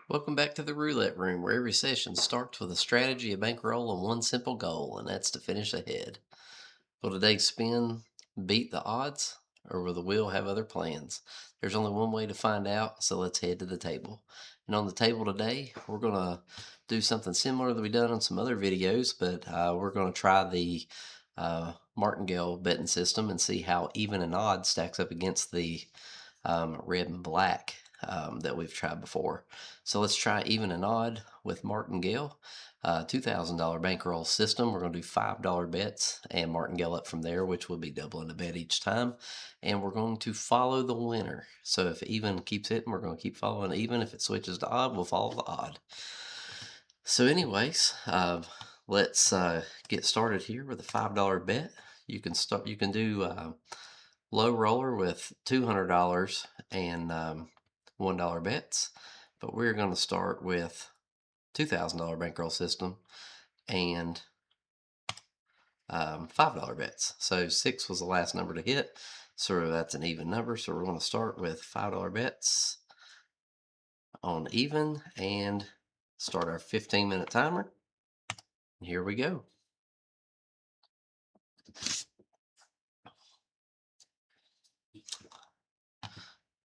Welcome back to the Roulette Room, where every session starts with a strategy, a bankroll, and one simple goal, and that's to finish ahead. Will today's spin beat the odds, or will the wheel have other plans? There's only one way to find out, so let's head to the table. And on the table today, we're going to do something similar that we've done on some other videos, but we're going to try the Martingale Betting System and see how even and odd stacks up against the red and black that we've tried before. So let's try even and odd with Martingale. $2,000 bankroll system. We're going to do $5 bets and Martingale up from there, which will be doubling the bet each time. And we're going to follow the winner. So if even keeps hitting, we're going to keep following even. If it switches to odd, we'll follow the odd. So anyways, let's get started here with a $5 bet. You can start. You can do low roller with $200 and $1 bets, but we're going to start with $2,000 bankroll system and $5 bets. So 6 was the last number to hit, so that's an even number. So we're going to start with $5 bets on even and start our 15-minute timer. Here we go.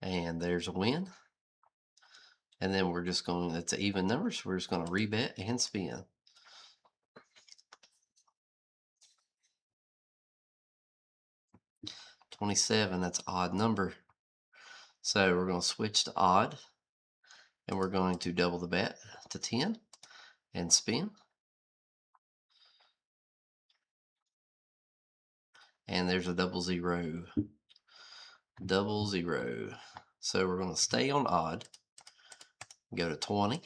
And there's a win. And then we're just going, it's an even number, so we're just going to rebet and spin. 27, that's odd number. So we're going to switch to odd, and we're going to double the bet to 10 and spin. And there's a double zero. Double zero. So we're going to stay on odd, go to 20.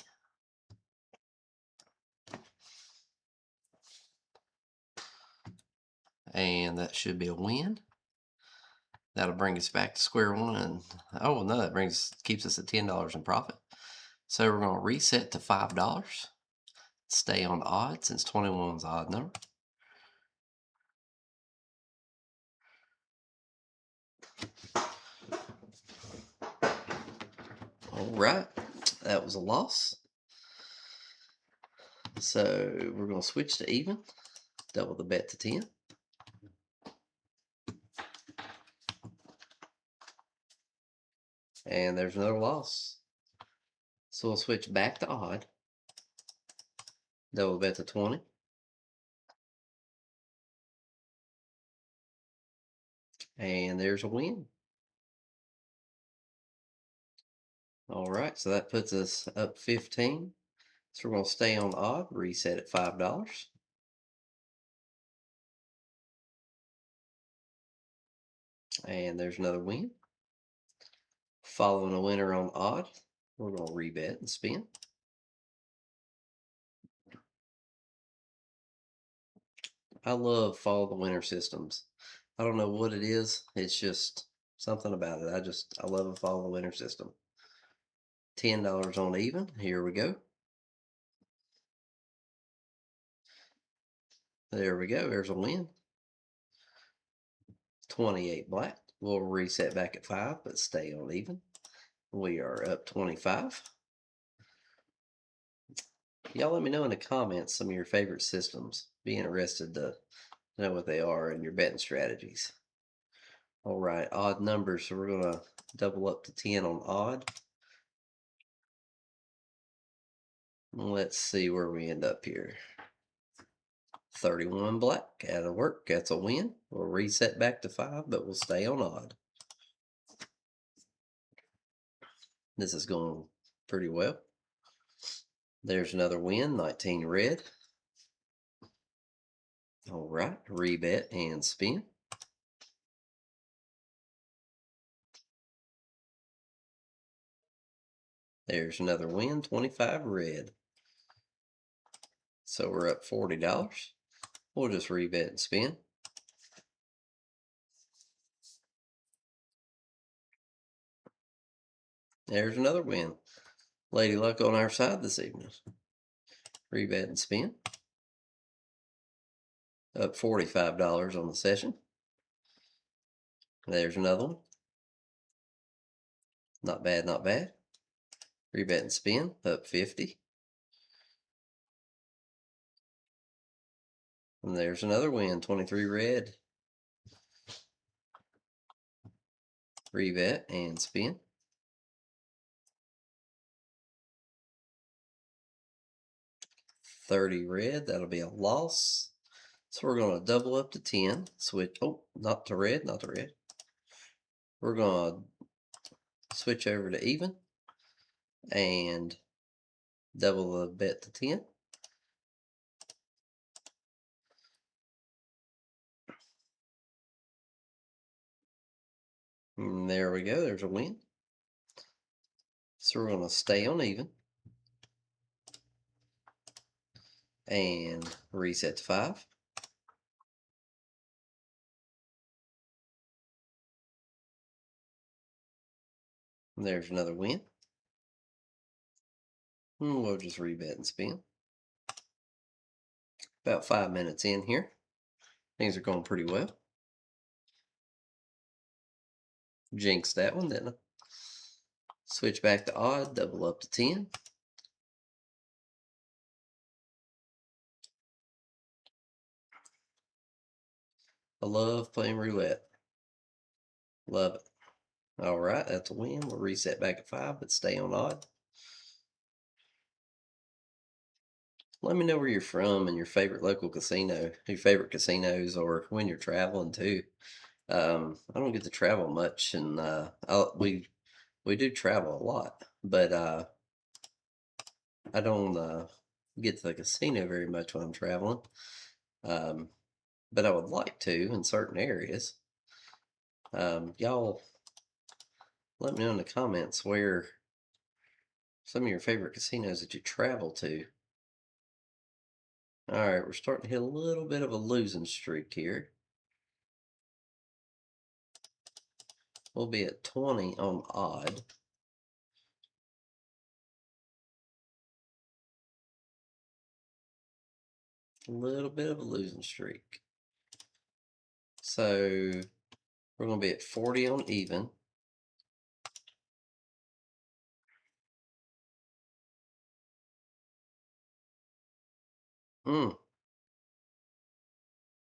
And that should be a win. That'll bring us back to square one. And oh no, that keeps us at $10 in profit. So we're going to reset to $5. Stay on odd since 21 is an odd number. All right, that was a loss. So we're going to switch to even, double the bet to 10. And there's another loss. So we'll switch back to odd, double bet to 20. And there's a win. All right, so that puts us up 15. So we're going to stay on odd, reset at $5. And there's another win. Following a winner on odd, we're going to rebet and spin. I love follow the winner systems. I don't know what it is. It's just something about it. I love a follow the winner system. $10 on even. Here we go. There we go. There's a win. 28 black. We'll reset back at 5, but stay on even. We are up 25. Y'all let me know in the comments some of your favorite systems. Be interested to know what they are and your betting strategies. All right, odd numbers. So we're going to double up to 10 on odd. Let's see where we end up here. 31 black. That'll work. That's a win. We'll reset back to 5, but we'll stay on odd. This is going pretty well. There's another win. 19 red. All right, rebet and spin. There's another win. 25 red. So we're up $40. We'll just rebet and spin. There's another win. Lady luck on our side this evening. Rebet and spin. Up $45 on the session. There's another one. Not bad, not bad. Rebet and spin, up 50. And there's another win, 23 red. Rebet and spin. 30 red, that'll be a loss. So we're going to double up to 10. Switch, oh, not to red, not to red. We're going to switch over to even and double the bet to 10. And there we go, there's a win. So we're going to stay on even and reset to 5. And there's another win. And we'll just rebet and spin. About 5 minutes in here. Things are going pretty well. Jinxed that one, didn't I? Switch back to odd, double up to 10. I love playing roulette. Love it. All right, that's a win. We'll reset back at 5, but stay on odd. Let me know where you're from and your favorite local casino, your favorite casinos, or when you're traveling too. I don't get to travel much, and we do travel a lot, but I don't get to the casino very much when I'm traveling. Um, but I would like to in certain areas. Y'all, let me know in the comments where some of your favorite casinos that you travel to. All right, we're starting to hit a little bit of a losing streak here. We'll be at 20 on odd. A little bit of a losing streak. So we're going to be at 40 on even.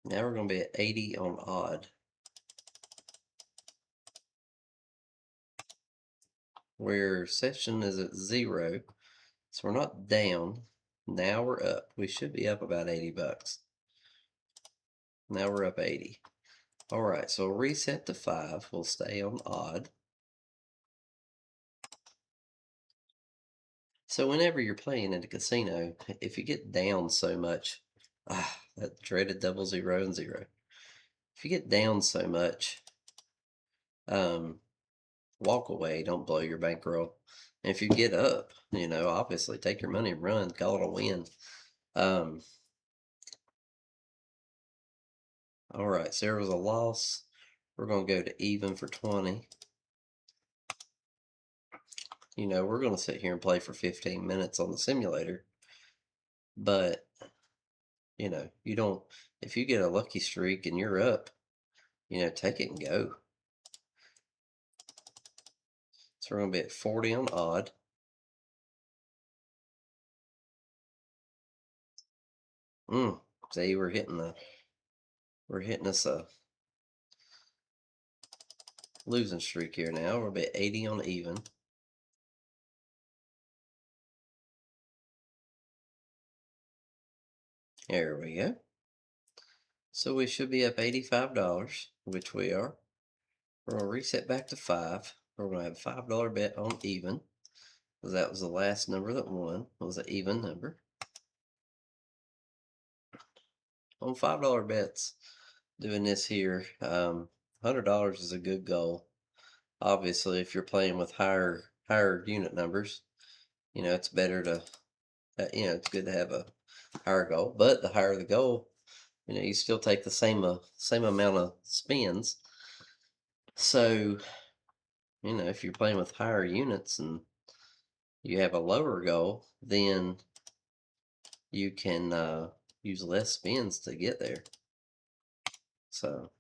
Now we're going to be at 80 on odd. Where session is at 0, so we're not down. Now we're up. We should be up about 80 bucks. Now we're up 80. All right, so we'll reset to 5. We'll stay on odd. So whenever you're playing at a casino, if you get down so much, that dreaded double 0 and 0. If you get down so much, walk away. Don't blow your bankroll. And if you get up, obviously take your money and run. Call it a win. All right, so there was a loss. We're going to go to even for 20. We're going to sit here and play for 15 minutes on the simulator. But, you don't, if you get a lucky streak and you're up, take it and go. So we're going to be at 40 on odd. See, we're hitting us a losing streak here now. We're at 80 on even. There we go. So we should be up $85, which we are. We're going to reset back to 5. We're going to have a $5 bet on even, because that was the last number that won. It was an even number. On $5 bets, doing this here, $100 is a good goal. Obviously, if you're playing with higher unit numbers, it's better to, it's good to have a higher goal. But the higher the goal, you still take the same amount of spins. So, if you're playing with higher units and you have a lower goal, then you can use less spins to get there. So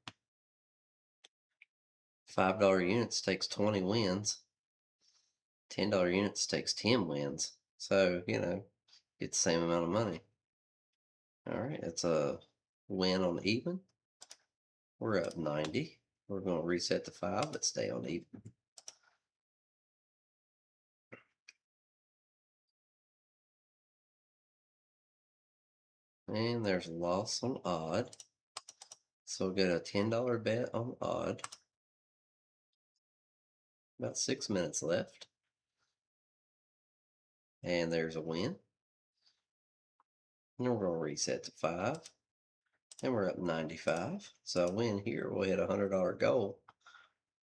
$5 units takes 20 wins. $10 units takes 10 wins. So, you know, get the same amount of money. All right, it's a win on even. We're up 90. We're going to reset to 5, but stay on even. And there's a loss on odd. So we'll get a $10 bet on odd. About 6 minutes left. And there's a win. And we're going to reset to 5. And we're up 95. So a win here, we'll hit a $100 goal.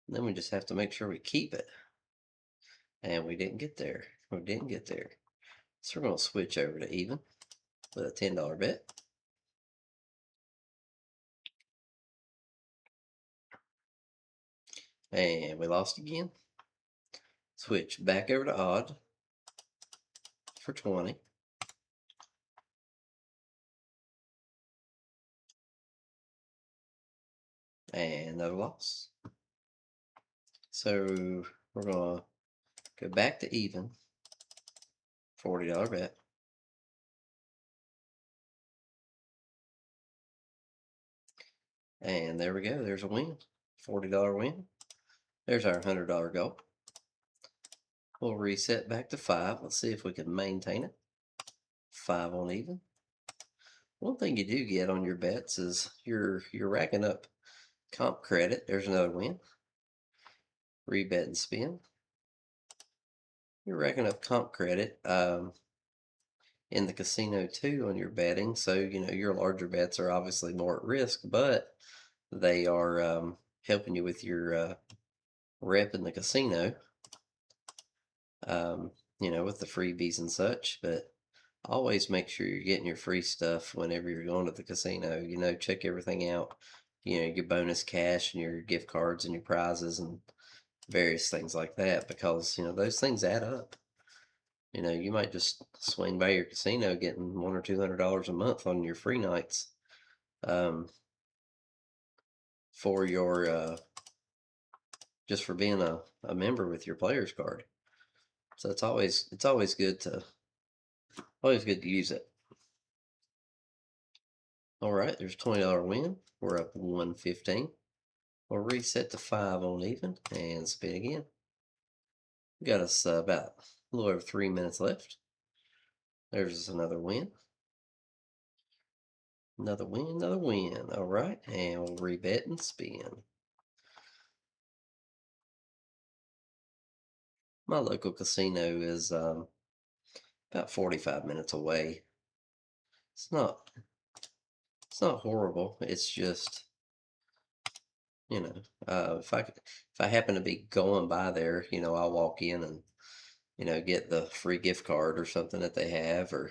And then we just have to make sure we keep it. And we didn't get there. We didn't get there. So we're going to switch over to even with a $10 bet. And we lost again. Switch back over to odd for 20. And another loss. So we're going to go back to even. $40 bet. And there we go. There's a win. $40 win. There's our $100 goal. We'll reset back to 5. Let's see if we can maintain it. 5 on even. One thing you do get on your bets is you're racking up comp credit. There's another win. Rebet and spin. You're racking up comp credit in the casino too on your betting. So, you know, your larger bets are obviously more at risk, but they are helping you with your rep in the casino, you know, with the freebies and such. But always make sure you're getting your free stuff whenever you're going to the casino. You know, check everything out. You know, your bonus cash and your gift cards and your prizes and various things like that, because, you know, those things add up. You know, you might just swing by your casino getting $100 or $200 a month on your free nights for your just for being a member with your player's card. So it's always good to use it. All right, there's a $20 win. We're up 115. We'll reset to 5 on even and spin again. We got us about a little over 3 minutes left. There's another win. Another win, another win. All right, and we'll rebet and spin. My local casino is about 45 minutes away. It's not horrible. It's just, you know, if I happen to be going by there, you know, I'll walk in and, you know, get the free gift card or something that they have, or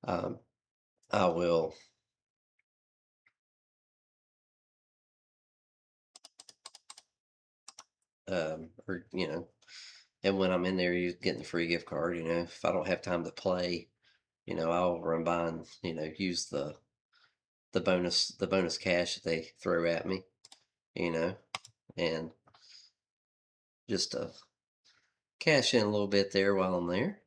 I will or, you know, and when I'm in there, you getting the free gift card. You know, if I don't have time to play, you know, I'll run by and, you know, use the bonus cash that they throw at me, you know, and just cash in a little bit there while I'm there.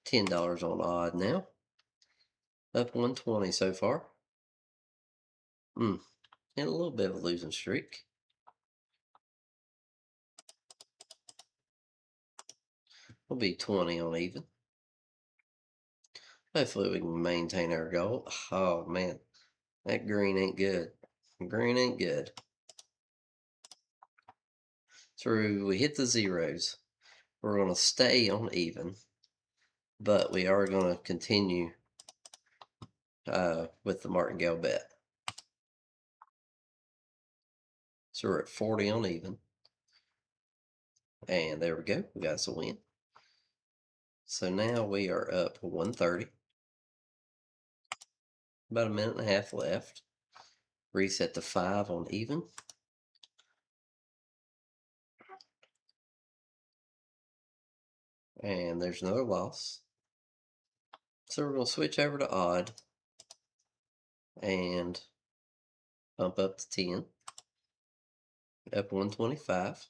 $10 on odd now. Up 120 so far. And a little bit of a losing streak. We'll be 20 on even. Hopefully we can maintain our goal. Oh man, that green ain't good. Green ain't good. So we hit the zeros. We're going to stay on even, but we are going to continue with the Martingale bet. So we're at 40 on even. And there we go. We got us a win. So now we are up 130. About a minute and a half left. Reset to 5 on even. And there's another loss. So we're going to switch over to odd and bump up to 10. up 125.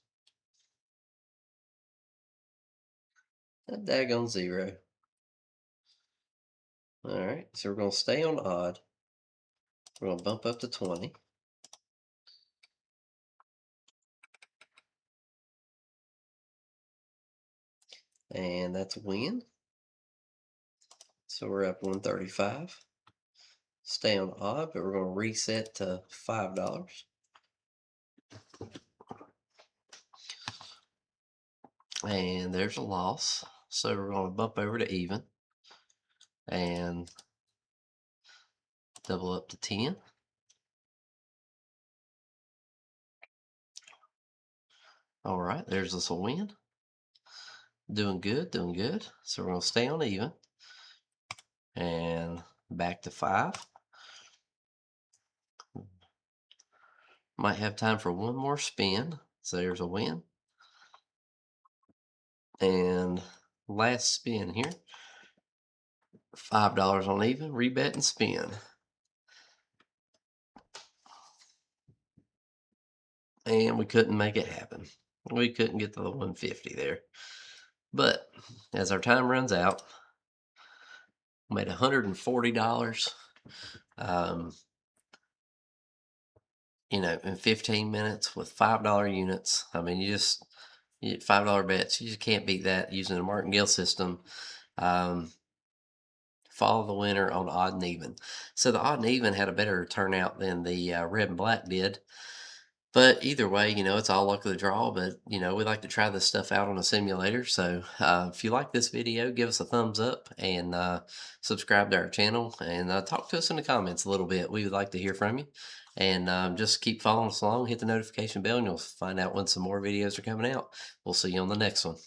That daggone zero. All right, so we're going to stay on odd. We're going to bump up to 20. And that's a win. So we're up 135. Stay on odd, but we're going to reset to $5. And there's a loss. So we're going to bump over to even and double up to 10. All right, there's us a win. Doing good, doing good. So we're going to stay on even and back to 5. Might have time for one more spin. So there's a win. And last spin here. $5 on even, rebet and spin. And we couldn't make it happen. We couldn't get to the 150 there. But as our time runs out, made $140. In 15 minutes with $5 units. I mean, you get $5 bets. You just can't beat that using the Martingale system. Follow the winner on odd and even. So the odd and even had a better turnout than the red and black did. But either way, it's all luck of the draw. But, we like to try this stuff out on a simulator. So if you like this video, give us a thumbs up and subscribe to our channel. And talk to us in the comments a little bit. We would like to hear from you. And just keep following us along. Hit the notification bell and you'll find out when some more videos are coming out. We'll see you on the next one.